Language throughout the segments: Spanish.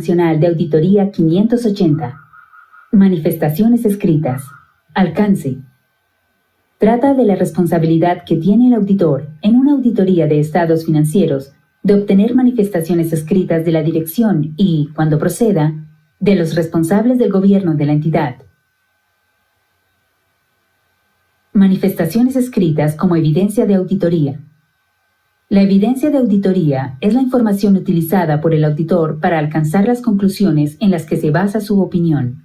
Nacional de Auditoría 580. Manifestaciones escritas. Alcance. Trata de la responsabilidad que tiene el auditor en una auditoría de estados financieros de obtener manifestaciones escritas de la dirección y, cuando proceda, de los responsables del gobierno de la entidad. Manifestaciones escritas como evidencia de auditoría. La evidencia de auditoría es la información utilizada por el auditor para alcanzar las conclusiones en las que se basa su opinión.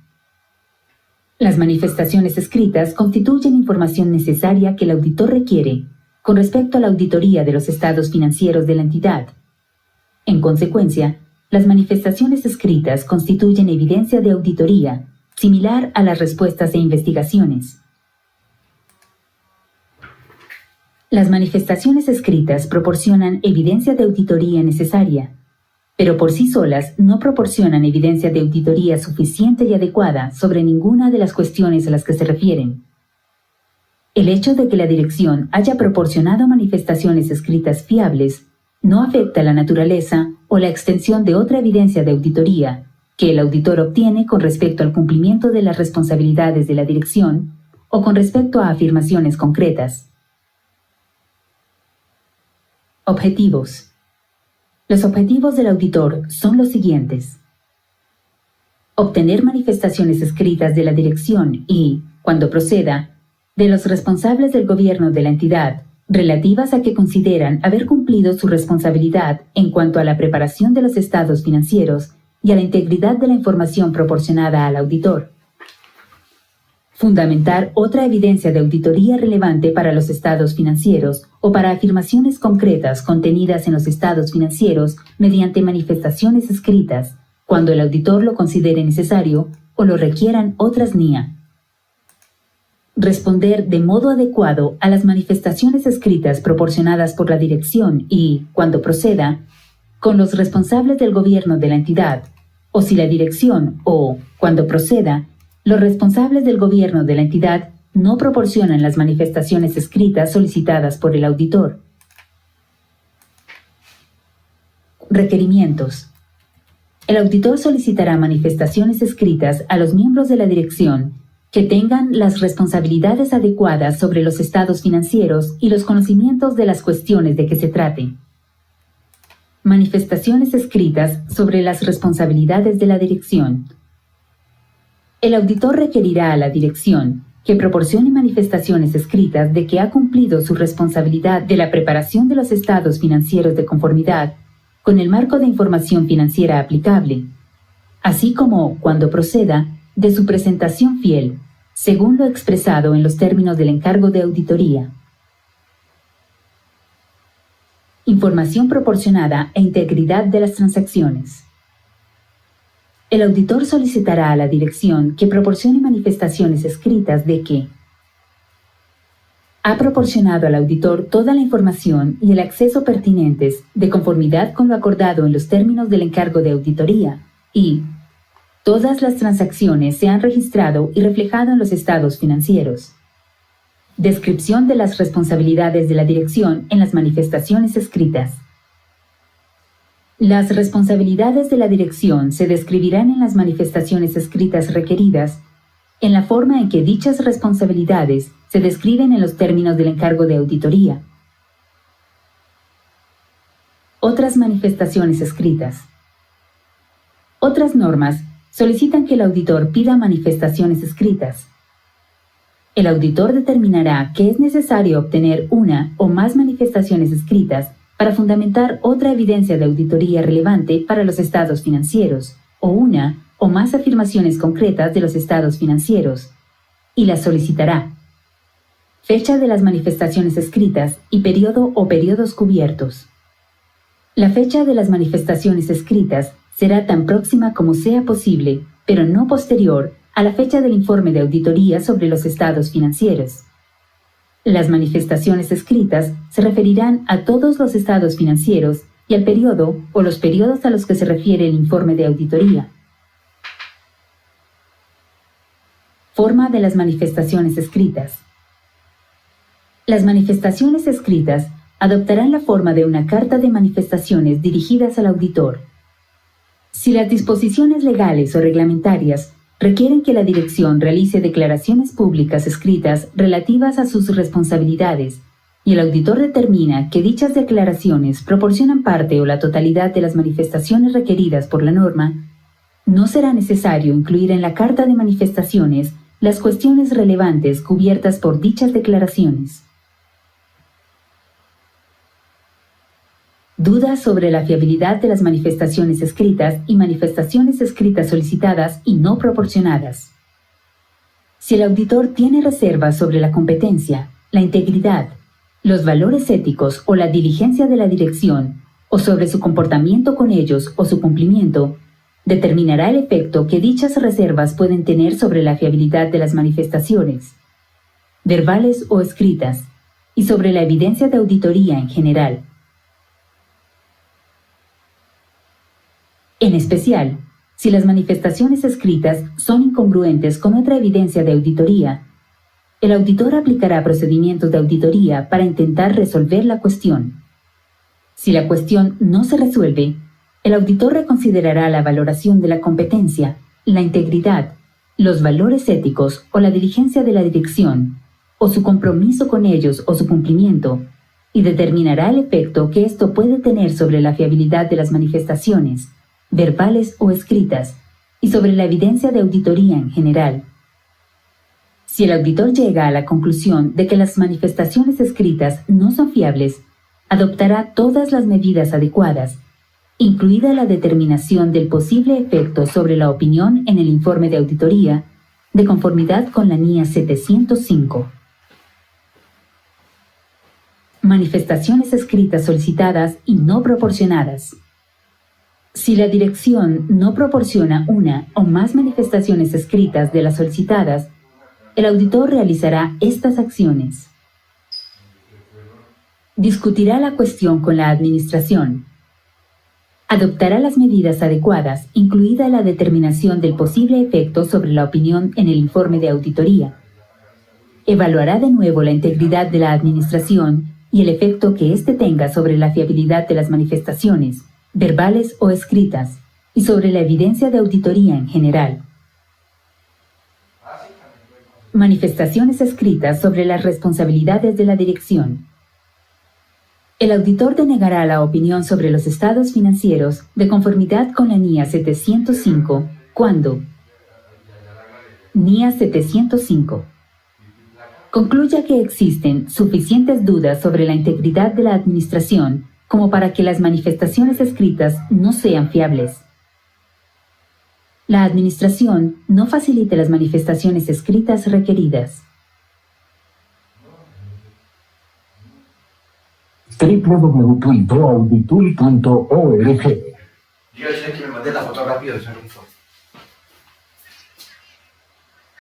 Las manifestaciones escritas constituyen información necesaria que el auditor requiere con respecto a la auditoría de los estados financieros de la entidad. En consecuencia, las manifestaciones escritas constituyen evidencia de auditoría, similar a las respuestas e investigaciones. Las manifestaciones escritas proporcionan evidencia de auditoría necesaria, pero por sí solas no proporcionan evidencia de auditoría suficiente y adecuada sobre ninguna de las cuestiones a las que se refieren. El hecho de que la dirección haya proporcionado manifestaciones escritas fiables no afecta la naturaleza o la extensión de otra evidencia de auditoría que el auditor obtiene con respecto al cumplimiento de las responsabilidades de la dirección o con respecto a afirmaciones concretas. Objetivos. Los objetivos del auditor son los siguientes: obtener manifestaciones escritas de la dirección y, cuando proceda, de los responsables del gobierno de la entidad, relativas a que consideran haber cumplido su responsabilidad en cuanto a la preparación de los estados financieros y a la integridad de la información proporcionada al auditor. Fundamentar otra evidencia de auditoría relevante para los estados financieros o para afirmaciones concretas contenidas en los estados financieros mediante manifestaciones escritas, cuando el auditor lo considere necesario o lo requieran otras NIA. Responder de modo adecuado a las manifestaciones escritas proporcionadas por la dirección y, cuando proceda, con los responsables del gobierno de la entidad, o si la dirección o, cuando proceda, los responsables del gobierno de la entidad no proporcionan las manifestaciones escritas solicitadas por el auditor. Requerimientos. El auditor solicitará manifestaciones escritas a los miembros de la dirección que tengan las responsabilidades adecuadas sobre los estados financieros y los conocimientos de las cuestiones de que se trate. Manifestaciones escritas sobre las responsabilidades de la dirección. El auditor requerirá a la dirección que proporcione manifestaciones escritas de que ha cumplido su responsabilidad de la preparación de los estados financieros de conformidad con el marco de información financiera aplicable, así como, cuando proceda, de su presentación fiel, según lo expresado en los términos del encargo de auditoría. Información proporcionada e integridad de las transacciones. El auditor solicitará a la dirección que proporcione manifestaciones escritas de que ha proporcionado al auditor toda la información y el acceso pertinentes de conformidad con lo acordado en los términos del encargo de auditoría y todas las transacciones se han registrado y reflejado en los estados financieros. Descripción de las responsabilidades de la dirección en las manifestaciones escritas. Las responsabilidades de la dirección se describirán en las manifestaciones escritas requeridas en la forma en que dichas responsabilidades se describen en los términos del encargo de auditoría. Otras manifestaciones escritas. Otras normas solicitan que el auditor pida manifestaciones escritas. El auditor determinará que es necesario obtener una o más manifestaciones escritas para fundamentar otra evidencia de auditoría relevante para los estados financieros, o una o más afirmaciones concretas de los estados financieros, y las solicitará. Fecha de las manifestaciones escritas y periodo o periodos cubiertos. La fecha de las manifestaciones escritas será tan próxima como sea posible, pero no posterior a la fecha del informe de auditoría sobre los estados financieros. Las manifestaciones escritas se referirán a todos los estados financieros y al periodo o los periodos a los que se refiere el informe de auditoría. Forma de las manifestaciones escritas. Las manifestaciones escritas adoptarán la forma de una carta de manifestaciones dirigidas al auditor. Si las disposiciones legales o reglamentarias requieren que la dirección realice declaraciones públicas escritas relativas a sus responsabilidades y el auditor determina que dichas declaraciones proporcionan parte o la totalidad de las manifestaciones requeridas por la norma, no será necesario incluir en la carta de manifestaciones las cuestiones relevantes cubiertas por dichas declaraciones. Dudas sobre la fiabilidad de las manifestaciones escritas y manifestaciones escritas solicitadas y no proporcionadas. Si el auditor tiene reservas sobre la competencia, la integridad, los valores éticos o la diligencia de la dirección, o sobre su comportamiento con ellos o su cumplimiento, determinará el efecto que dichas reservas pueden tener sobre la fiabilidad de las manifestaciones, verbales o escritas, y sobre la evidencia de auditoría en general. En especial, si las manifestaciones escritas son incongruentes con otra evidencia de auditoría, el auditor aplicará procedimientos de auditoría para intentar resolver la cuestión. Si la cuestión no se resuelve, el auditor reconsiderará la valoración de la competencia, la integridad, los valores éticos o la diligencia de la dirección, o su compromiso con ellos o su cumplimiento, y determinará el efecto que esto puede tener sobre la fiabilidad de las manifestaciones, verbales o escritas, y sobre la evidencia de auditoría en general. Si el auditor llega a la conclusión de que las manifestaciones escritas no son fiables, adoptará todas las medidas adecuadas, incluida la determinación del posible efecto sobre la opinión en el informe de auditoría, de conformidad con la NIA 705. Manifestaciones escritas solicitadas y no proporcionadas. Si la dirección no proporciona una o más manifestaciones escritas de las solicitadas, el auditor realizará estas acciones. Discutirá la cuestión con la administración. Adoptará las medidas adecuadas, incluida la determinación del posible efecto sobre la opinión en el informe de auditoría. Evaluará de nuevo la integridad de la administración y el efecto que éste tenga sobre la fiabilidad de las manifestaciones, verbales o escritas, y sobre la evidencia de auditoría en general. Manifestaciones escritas sobre las responsabilidades de la dirección. El auditor denegará la opinión sobre los estados financieros de conformidad con la NIA 705 cuando NIA 705 concluya que existen suficientes dudas sobre la integridad de la administración como para que las manifestaciones escritas no sean fiables. La administración no facilite las manifestaciones escritas requeridas. www.auditul.org Yo decía que me mandé la foto rápido de ese